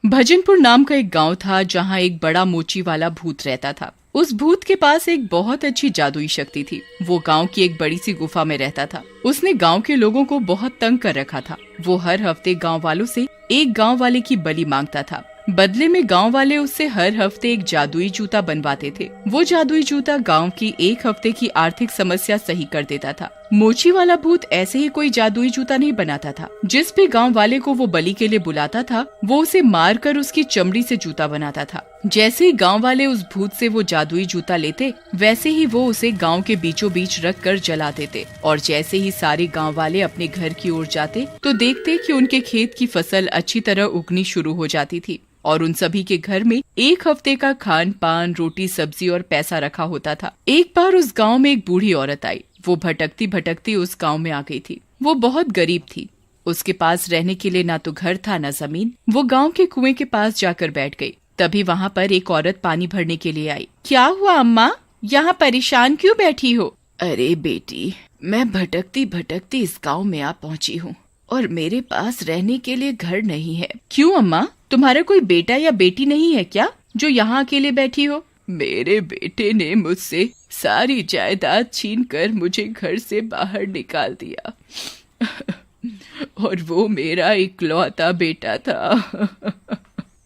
भजनपुर नाम का एक गांव था जहां एक बड़ा मोची वाला भूत रहता था। उस भूत के पास एक बहुत अच्छी जादुई शक्ति थी। वो गांव की एक बड़ी सी गुफा में रहता था। उसने गांव के लोगों को बहुत तंग कर रखा था। वो हर हफ्ते गांव वालों से एक गांव वाले की बलि मांगता था। बदले में गांव वाले उससे हर हफ्ते एक जादुई जूता बनवाते थे। वो जादुई जूता गांव की एक हफ्ते की आर्थिक समस्या सही कर देता था। मोची वाला भूत ऐसे ही कोई जादुई जूता नहीं बनाता था। जिस भी गांव वाले को वो बलि के लिए बुलाता था, वो उसे मार कर उसकी चमड़ी से जूता बनाता था। जैसे ही गांव वाले उस भूत से वो जादुई जूता लेते, वैसे ही वो उसे गांव के बीचों बीच रख कर जला देते। और जैसे ही सारे गांव वाले अपने घर की ओर जाते, तो देखते कि उनके खेत की फसल अच्छी तरह उगनी शुरू हो जाती थी और उन सभी के घर में एक हफ्ते का खान पान, रोटी सब्जी और पैसा रखा होता था। एक बार उस गांव में एक बूढ़ी औरत आई। वो भटकती भटकती उस गांव में आ गई थी। वो बहुत गरीब थी। उसके पास रहने के लिए ना तो घर था ना जमीन। वो गांव के कुएं के पास जाकर बैठ गई। तभी वहां पर एक औरत पानी भरने के लिए आई। क्या हुआ अम्मा, यहाँ परेशान क्यों बैठी हो? अरे बेटी, मैं भटकती भटकती इस गाँव में आ पहुँची हूँ और मेरे पास रहने के लिए घर नहीं है। क्यों अम्मा, तुम्हारा कोई बेटा या बेटी नहीं है क्या जो यहाँ अकेले बैठी हो? मेरे बेटे ने मुझसे सारी जायदाद छीनकर मुझे घर से बाहर निकाल दिया और वो मेरा इकलौता बेटा था।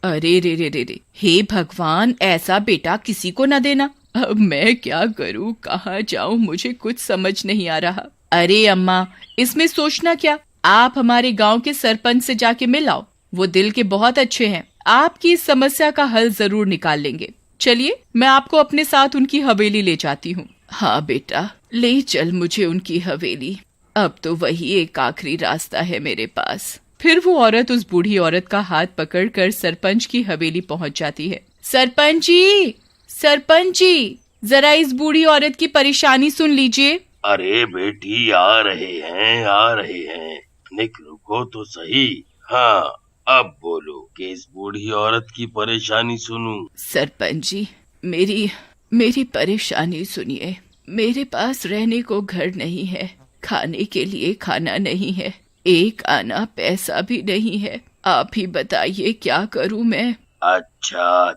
अरे रे रे रे रे, हे भगवान, ऐसा बेटा किसी को न देना। अब मैं क्या करूँ, कहाँ जाऊँ, मुझे कुछ समझ नहीं आ रहा। अरे अम्मा, इसमें सोचना क्या, आप हमारे गांव के सरपंच से जाके मिल आओ। वो दिल के बहुत अच्छे हैं, आपकी इस समस्या का हल जरूर निकाल लेंगे। चलिए, मैं आपको अपने साथ उनकी हवेली ले जाती हूँ। हाँ बेटा, ले चल मुझे उनकी हवेली। अब तो वही एक आखिरी रास्ता है मेरे पास। फिर वो औरत उस बूढ़ी औरत का हाथ पकड़कर सरपंच की हवेली पहुँच जाती है। सरपंच जी, सरपंच जी, जरा इस बूढ़ी औरत की परेशानी सुन लीजिए। अरे बेटी, आ रहे हैं। निक रुको तो सही। हाँ, अब बोलो कि इस बूढ़ी औरत की परेशानी सुनूं। सरपंच जी, मेरी परेशानी सुनिए। मेरे पास रहने को घर नहीं है, खाने के लिए खाना नहीं है, एक आना पैसा भी नहीं है। आप ही बताइए क्या करूं मैं? अच्छा,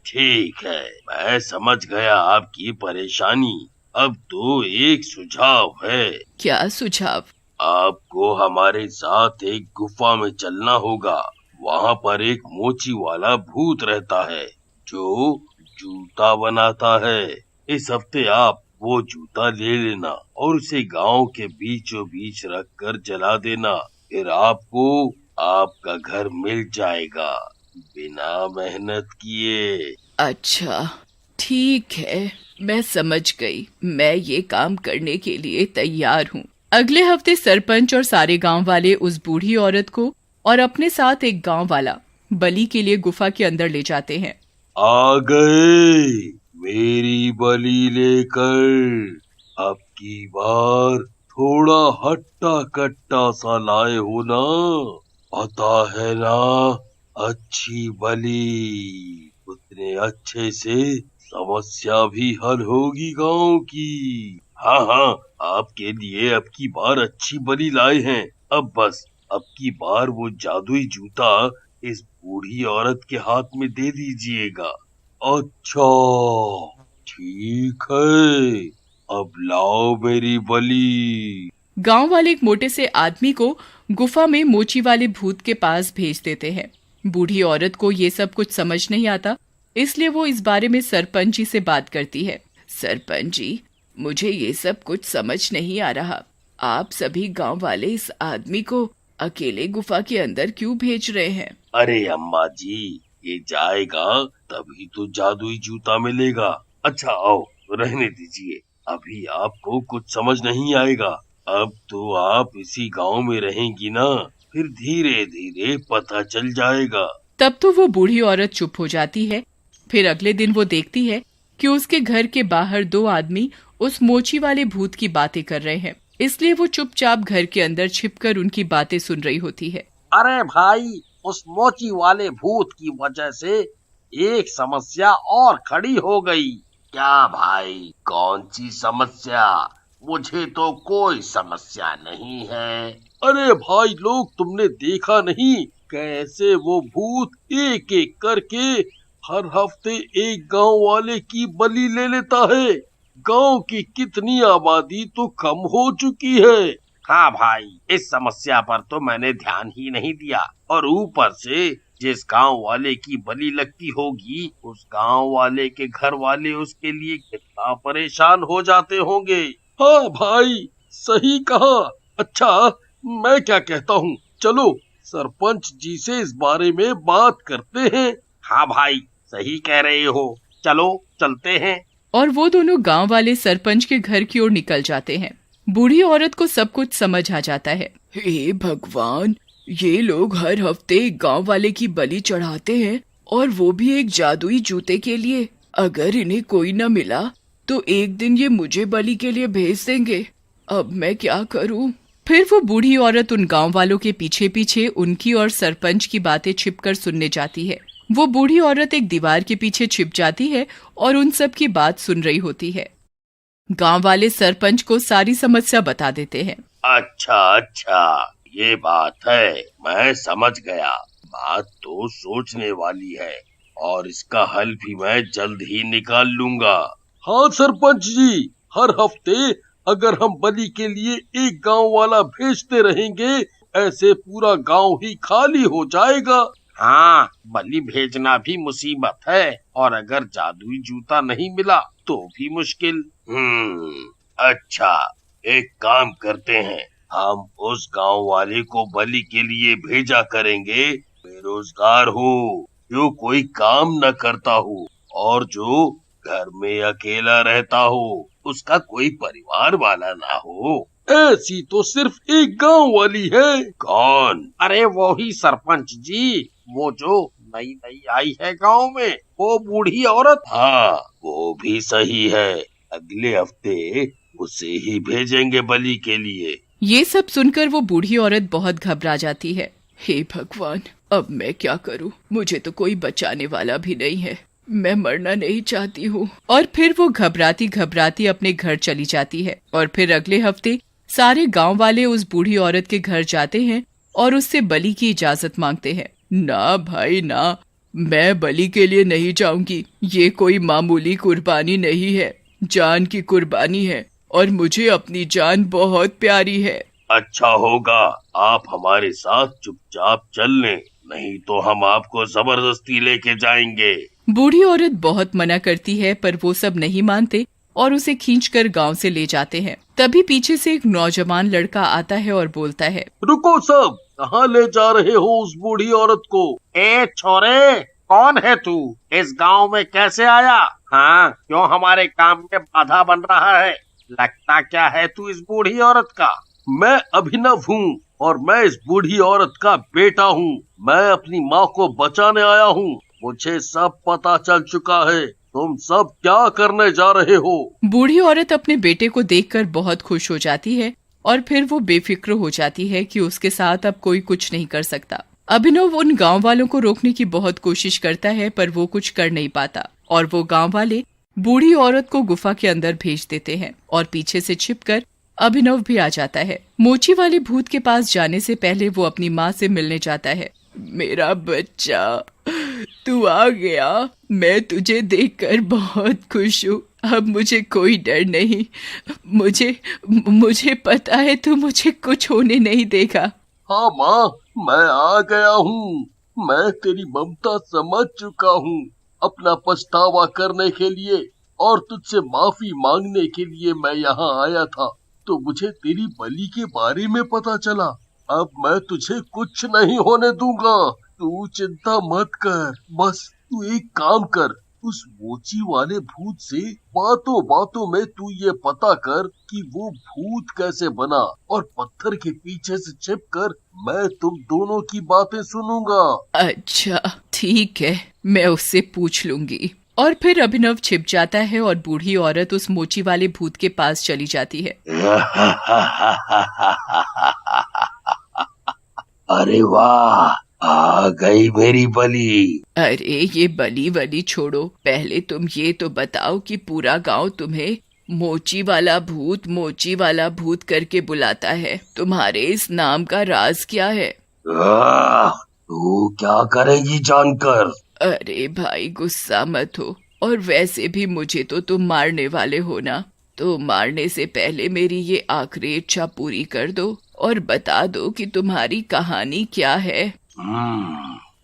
ठीक है, मैं समझ गया आपकी परेशानी। अब तो एक सुझाव है। क्या सुझाव? आपको हमारे साथ एक गुफा में चलना होगा। वहाँ पर एक मोची वाला भूत रहता है जो जूता बनाता है। इस हफ्ते आप वो जूता ले लेना और उसे गांव के बीचों बीच रख कर जला देना। फिर आपको आपका घर मिल जाएगा बिना मेहनत किए। अच्छा, ठीक है, मैं समझ गई। मैं ये काम करने के लिए तैयार हूँ। अगले हफ्ते सरपंच और सारे गांव वाले उस बूढ़ी औरत को और अपने साथ एक गांव वाला बलि के लिए गुफा के अंदर ले जाते हैं। आ गए मेरी बलि लेकर। अब की बार थोड़ा हट्टा कट्टा सा लाए हो ना, पता है ना? अच्छी बलि, उतने अच्छे से समस्या भी हल होगी गांव की। हाँ, आपके लिए अब की बार अच्छी बलि लाए हैं। अब की बार वो जादुई जूता इस बूढ़ी औरत के हाथ में दे दीजिएगा। अच्छा, ठीक है, अब लाओ मेरी बलि। गांव वाले एक मोटे से आदमी को गुफा में मोची वाले भूत के पास भेज देते हैं। बूढ़ी औरत को ये सब कुछ समझ नहीं आता, इसलिए वो इस बारे में सरपंच जी से बात करती है। सरपंच जी, मुझे ये सब कुछ समझ नहीं आ रहा। आप सभी गांव वाले इस आदमी को अकेले गुफा के अंदर क्यों भेज रहे हैं? अरे अम्मा जी, ये जाएगा तभी तो जादुई जूता मिलेगा। अच्छा आओ, रहने दीजिए, अभी आपको कुछ समझ नहीं आएगा। अब तो आप इसी गांव में रहेंगी ना, फिर धीरे धीरे पता चल जाएगा। तब तो वो बूढ़ी औरत चुप हो जाती है। फिर अगले दिन वो देखती है कि उसके घर के बाहर दो आदमी उस मोची वाले भूत की बातें कर रहे हैं, इसलिए वो चुपचाप घर के अंदर छिपकर उनकी बातें सुन रही होती है। अरे भाई, उस मोची वाले भूत की वजह से एक समस्या और खड़ी हो गई। क्या भाई, कौन सी समस्या? मुझे तो कोई समस्या नहीं है। अरे भाई लोग, तुमने देखा नहीं कैसे वो भूत एक एक करके हर हफ्ते एक गांव वाले की बलि ले लेता है। गांव की कितनी आबादी तो कम हो चुकी है। हाँ भाई, इस समस्या पर तो मैंने ध्यान ही नहीं दिया। और ऊपर से जिस गांव वाले की बलि लगती होगी, उस गांव वाले के घर वाले उसके लिए कितना परेशान हो जाते होंगे। हाँ भाई, सही कहा। अच्छा, मैं क्या कहता हूँ, चलो सरपंच जी से इस बारे में बात करते हैं। हाँ भाई, सही कह रहे हो, चलो चलते हैं। और वो दोनों गांव वाले सरपंच के घर की ओर निकल जाते हैं। बूढ़ी औरत को सब कुछ समझ आ जाता है। हे भगवान, ये लोग हर हफ्ते एक गांव वाले की बलि चढ़ाते हैं, और वो भी एक जादुई जूते के लिए। अगर इन्हें कोई न मिला तो एक दिन ये मुझे बलि के लिए भेज देंगे। अब मैं क्या करूं? फिर वो बूढ़ी औरत उन गांव वालों के पीछे पीछे उनकी और सरपंच की बातें छिपकर सुनने जाती है। वो बूढ़ी औरत एक दीवार के पीछे छिप जाती है और उन सब की बात सुन रही होती है। गांव वाले सरपंच को सारी समस्या बता देते हैं। अच्छा, ये बात है, मैं समझ गया। बात तो सोचने वाली है और इसका हल भी मैं जल्द ही निकाल लूंगा। हाँ सरपंच जी, हर हफ्ते अगर हम बलि के लिए एक गांव वाला भेजते रहेंगे, ऐसे पूरा गांव ही खाली हो जाएगा। हाँ, बलि भेजना भी मुसीबत है, और अगर जादुई जूता नहीं मिला तो भी मुश्किल। अच्छा, एक काम करते हैं, हम उस गांव वाले को बलि के लिए भेजा करेंगे बेरोजगार हो, जो कोई काम न करता हो और जो घर में अकेला रहता हो, उसका कोई परिवार वाला ना हो। ऐसी तो सिर्फ एक गांव वाली है। कौन? अरे वो ही सरपंच जी, वो जो नई नई आई है गांव में, वो बूढ़ी औरत। हाँ, वो भी सही है, अगले हफ्ते उसे ही भेजेंगे बलि के लिए। ये सब सुनकर वो बूढ़ी औरत बहुत घबरा जाती है। हे भगवान, अब मैं क्या करूं? मुझे तो कोई बचाने वाला भी नहीं है। मैं मरना नहीं चाहती हूँ। और फिर वो घबराती घबराती अपने घर चली जाती है। और फिर अगले हफ्ते सारे गांव वाले उस बूढ़ी औरत के घर जाते हैं और उससे बलि की इजाजत मांगते हैं। ना भाई ना, मैं बलि के लिए नहीं जाऊंगी। ये कोई मामूली कुर्बानी नहीं है, जान की कुर्बानी है, और मुझे अपनी जान बहुत प्यारी है। अच्छा होगा, आप हमारे साथ चुपचाप चल लें, नहीं तो हम आपको जबरदस्ती लेके जाएंगे। बूढ़ी औरत बहुत मना करती है, पर वो सब नहीं मानते और उसे खींचकर गांव से ले जाते हैं। तभी पीछे से एक नौजवान लड़का आता है और बोलता है, रुको सब, कहाँ ले जा रहे हो उस बूढ़ी औरत को? ए छोरे, कौन है तू? इस गांव में कैसे आया? हाँ, क्यों हमारे काम में बाधा बन रहा है? लगता क्या है तू इस बूढ़ी औरत का? मैं अभिनव हूँ और मैं इस बूढ़ी औरत का बेटा हूँ। मैं अपनी माँ को बचाने आया हूँ। मुझे सब पता चल चुका है। तुम सब क्या करने जा रहे हो? बूढ़ी औरत अपने बेटे को देखकर बहुत खुश हो जाती है और फिर वो बेफिक्र हो जाती है कि उसके साथ अब कोई कुछ नहीं कर सकता। अभिनव उन गांव वालों को रोकने की बहुत कोशिश करता है, पर वो कुछ कर नहीं पाता और वो गांव वाले बूढ़ी औरत को गुफा के अंदर भेज देते हैं और पीछे से छिपकर अभिनव भी आ जाता है। मोची वाले भूत के पास जाने से पहले वो अपनी माँ से मिलने जाता है। मेरा बच्चा, तू आ गया। मैं तुझे देखकर बहुत खुश हूँ। अब मुझे कोई डर नहीं। मुझे पता है तू मुझे कुछ होने नहीं देगा। हाँ माँ, मैं आ गया हूँ। मैं तेरी ममता समझ चुका हूँ। अपना पछतावा करने के लिए और तुझसे माफी मांगने के लिए मैं यहाँ आया था, तो मुझे तेरी बलि के बारे में पता चला। अब मैं तुझे कुछ नहीं होने दूंगा। तू चिंता मत कर। बस तू एक काम कर, उस मोची वाले भूत से बातों बातों में तू ये पता कर कि वो भूत कैसे बना, और पत्थर के पीछे से छिपकर मैं तुम दोनों की बातें सुनूंगा। अच्छा ठीक है, मैं उससे पूछ लूंगी। और फिर अभिनव छिप जाता है और बूढ़ी औरत उस मोची वाले भूत के पास चली जाती है। अरे वाह, आ गई मेरी बलि। अरे ये बलि वली छोड़ो, पहले तुम ये तो बताओ कि पूरा गांव तुम्हें मोची वाला भूत करके बुलाता है। तुम्हारे इस नाम का राज क्या है? तू क्या करेगी जानकर? अरे भाई गुस्सा मत हो, और वैसे भी मुझे तो तुम मारने वाले हो ना, तो मारने से पहले मेरी ये आखिरी इच्छा पूरी कर दो और बता दो कि तुम्हारी कहानी क्या है।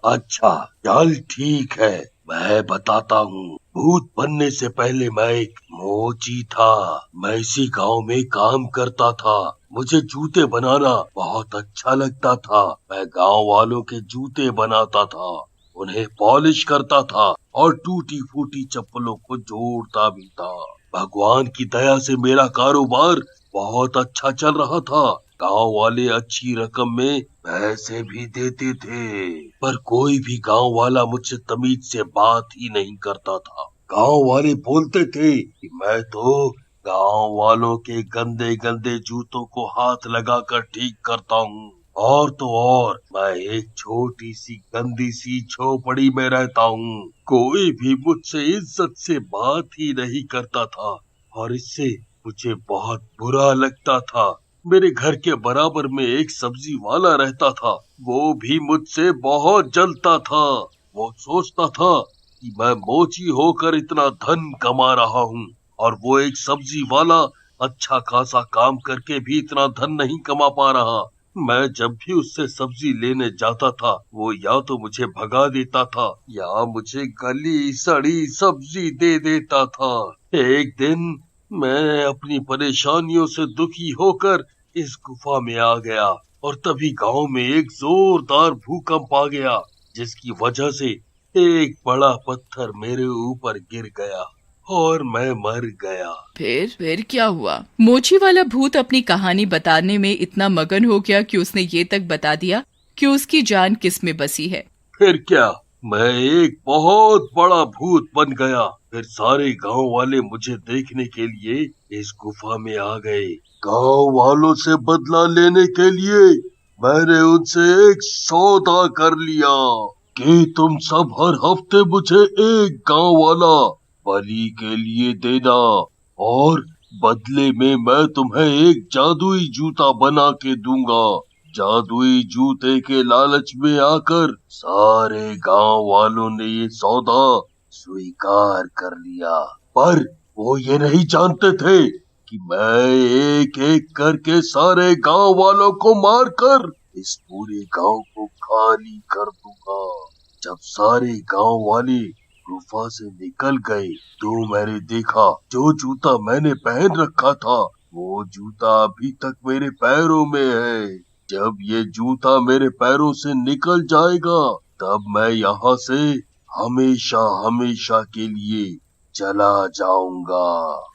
अच्छा, चल ठीक है, मैं बताता हूँ। भूत बनने से पहले मैं एक मोची था। मैं इसी गांव में काम करता था। मुझे जूते बनाना बहुत अच्छा लगता था। मैं गांव वालों के जूते बनाता था, उन्हें पॉलिश करता था और टूटी फूटी चप्पलों को जोड़ता भी था। भगवान की दया से मेरा कारोबार बहुत अच्छा चल रहा था। गांव वाले अच्छी रकम में पैसे भी देते थे, पर कोई भी गांव वाला मुझसे तमीज से बात ही नहीं करता था। गांव वाले बोलते थे कि मैं तो गांव वालों के गंदे गंदे जूतों को हाथ लगाकर ठीक करता हूँ, और तो और मैं एक छोटी सी गंदी सी झोपड़ी में रहता हूँ। कोई भी मुझसे इज्जत से बात ही नहीं करता था और इससे मुझे बहुत बुरा लगता था। मेरे घर के बराबर में एक सब्जी वाला रहता था, वो भी मुझसे बहुत जलता था। वो सोचता था कि मैं मोची होकर इतना धन कमा रहा हूँ और वो एक सब्जी वाला अच्छा खासा काम करके भी इतना धन नहीं कमा पा रहा। मैं जब भी उससे सब्जी लेने जाता था, वो या तो मुझे भगा देता था या मुझे गली सड़ी सब्जी दे देता था। एक दिन मैं अपनी परेशानियों से दुखी होकर इस गुफा में आ गया और तभी गांव में एक जोरदार भूकंप आ गया, जिसकी वजह से एक बड़ा पत्थर मेरे ऊपर गिर गया और मैं मर गया। फिर क्या हुआ? मोची वाला भूत अपनी कहानी बताने में इतना मगन हो गया कि उसने ये तक बता दिया कि उसकी जान किस में बसी है। फिर क्या, मैं एक बहुत बड़ा भूत बन गया। फिर सारे गांव वाले मुझे देखने के लिए इस गुफा में आ गए। गांव वालों से बदला लेने के लिए मैंने उनसे एक सौदा कर लिया कि तुम सब हर हफ्ते मुझे एक गांव वाला बलि के लिए देना, और बदले में मैं तुम्हें एक जादुई जूता बना के दूंगा। जादुई जूते के लालच में आकर सारे गांव वालों ने ये सौदा स्वीकार कर लिया, पर वो ये नहीं जानते थे कि मैं एक एक करके सारे गांव वालों को मारकर इस पूरे गांव को खाली कर दूंगा। जब सारे गांव वाले गुफा से निकल गए तो मैंने देखा जो जूता मैंने पहन रखा था वो जूता अभी तक मेरे पैरों में है। जब ये जूता मेरे पैरों से निकल जाएगा तब मैं यहाँ से हमेशा हमेशा के लिए चला जाऊंगा।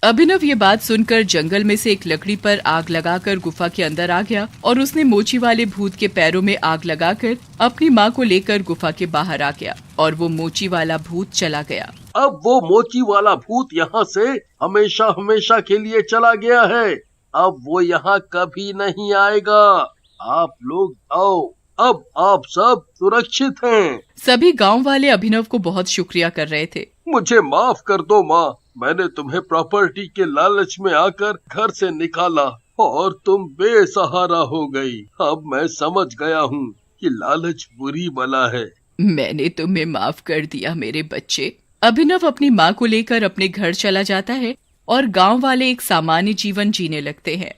अभिनव ये बात सुनकर जंगल में से एक लकड़ी पर आग लगाकर गुफा के अंदर आ गया और उसने मोची वाले भूत के पैरों में आग लगाकर अपनी माँ को लेकर गुफा के बाहर आ गया और वो मोची वाला भूत चला गया। अब वो मोची वाला भूत यहाँ से हमेशा हमेशा के लिए चला गया है। अब वो यहाँ कभी नहीं आएगा। आप लोग आओ, अब आप सब सुरक्षित हैं। सभी गांव वाले अभिनव को बहुत शुक्रिया कर रहे थे। मुझे माफ कर दो माँ, मैंने तुम्हें प्रॉपर्टी के लालच में आकर घर से निकाला और तुम बेसहारा हो गई। अब मैं समझ गया हूँ कि लालच बुरी बला है। मैंने तुम्हें माफ कर दिया मेरे बच्चे। अभिनव अपनी माँ को लेकर अपने घर चला जाता है और गांव वाले एक सामान्य जीवन जीने लगते हैं।